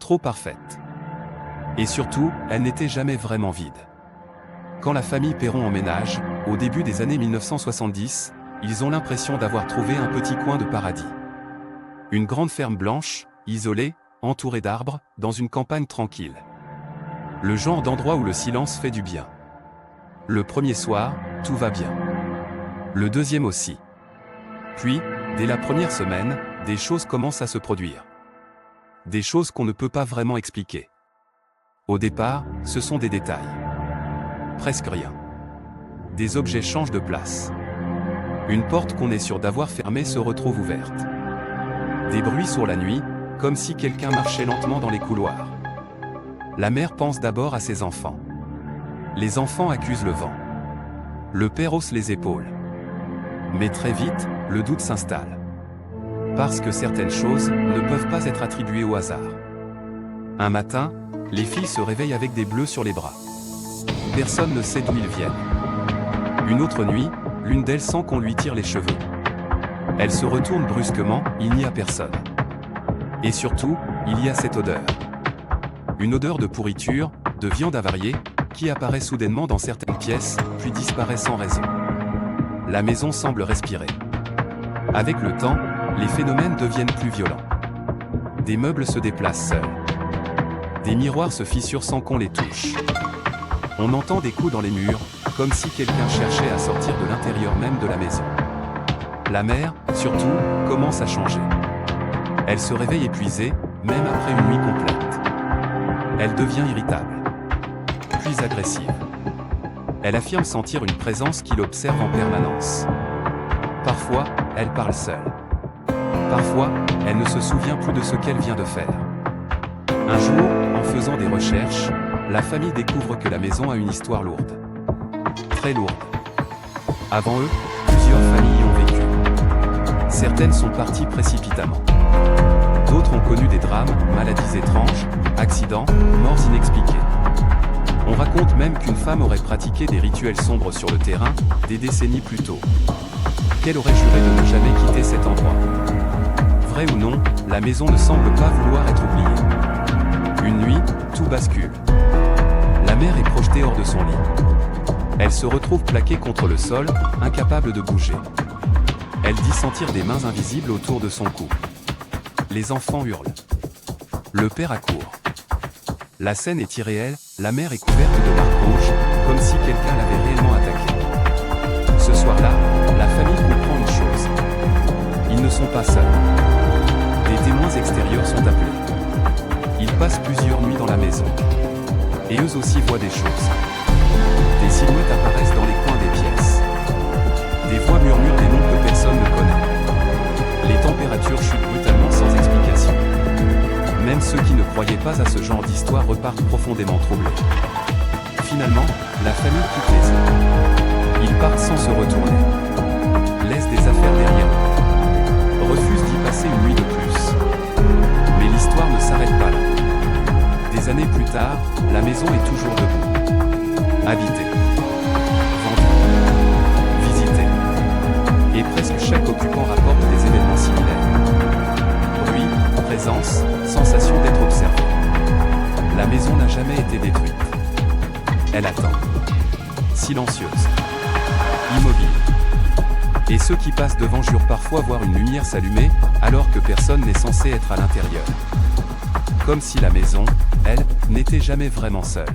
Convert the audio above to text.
trop parfaite. Et surtout, elle n'était jamais vraiment vide. Quand la famille Perron emménage, au début des années 1970, ils ont l'impression d'avoir trouvé un petit coin de paradis. Une grande ferme blanche, isolée, entourée d'arbres, dans une campagne tranquille. Le genre d'endroit où le silence fait du bien. Le premier soir, tout va bien. Le deuxième aussi. Puis, dès la première semaine, des choses commencent à se produire. Des choses qu'on ne peut pas vraiment expliquer. Au départ, ce sont des détails. Presque rien. Des objets changent de place. Une porte qu'on est sûr d'avoir fermée se retrouve ouverte. Des bruits sur la nuit, comme si quelqu'un marchait lentement dans les couloirs. La mère pense d'abord à ses enfants. Les enfants accusent le vent. Le père hausse les épaules. Mais très vite, le doute s'installe. Parce que certaines choses ne peuvent pas être attribuées au hasard. Un matin, les filles se réveillent avec des bleus sur les bras. Personne ne sait d'où ils viennent. Une autre nuit, l'une d'elles sent qu'on lui tire les cheveux. Elle se retourne brusquement, il n'y a personne. Et surtout, il y a cette odeur. Une odeur de pourriture, de viande avariée, qui apparaît soudainement dans certaines pièces, puis disparaît sans raison. La maison semble respirer. Avec le temps, les phénomènes deviennent plus violents. Des meubles se déplacent seuls. Des miroirs se fissurent sans qu'on les touche. On entend des coups dans les murs, comme si quelqu'un cherchait à sortir de l'intérieur même de la maison. La mère, surtout, commence à changer. Elle se réveille épuisée, même après une nuit complète. Elle devient irritable, puis agressive. Elle affirme sentir une présence qui l'observe en permanence. Parfois, elle parle seule. Parfois, elle ne se souvient plus de ce qu'elle vient de faire. Un jour, en faisant des recherches, la famille découvre que la maison a une histoire lourde. Très lourde. Avant eux, plusieurs familles y ont vécu. Certaines sont parties précipitamment. D'autres ont connu des drames, maladies étranges, accidents, morts inexpliquées. On raconte même qu'une femme aurait pratiqué des rituels sombres sur le terrain, des décennies plus tôt. Qu'elle aurait juré de ne jamais quitter cet endroit. Vrai ou non, la maison ne semble pas vouloir être oubliée. Une nuit, tout bascule. La mère est projetée hors de son lit. Elle se retrouve plaquée contre le sol, incapable de bouger. Elle dit sentir des mains invisibles autour de son cou. Les enfants hurlent. Le père accourt. La scène est irréelle, la mère est couverte de marques rouges, comme si quelqu'un l'avait réellement attaquée. Ce soir-là, la famille comprend une chose. Ils ne sont pas seuls. Des témoins extérieurs sont appelés. Ils passent plusieurs nuits dans la maison. Et eux aussi voient des choses. Des silhouettes apparaissent dans les coins des pièces. Des voix murmurent des noms que personne ne connaît. Les températures chutent brutalement sans explication. Même ceux qui ne croyaient pas à ce genre d'histoire repartent profondément troublés. Finalement, la famille quitte les îles. Ils partent sans se retourner. Laissent des affaires derrière eux. Refusent d'y passer une nuit de plus. Mais l'histoire ne s'arrête pas là. Des années plus tard, la maison est toujours debout. Habitée. Vendue. Visitée. Et presque chaque occupant rapporte des événements similaires. Bruit, présence, sensation d'être observé. La maison n'a jamais été détruite. Elle attend. Silencieuse. Immobile. Et ceux qui passent devant jurent parfois voir une lumière s'allumer, alors que personne n'est censé être à l'intérieur. Comme si la maison, elle, n'était jamais vraiment seule.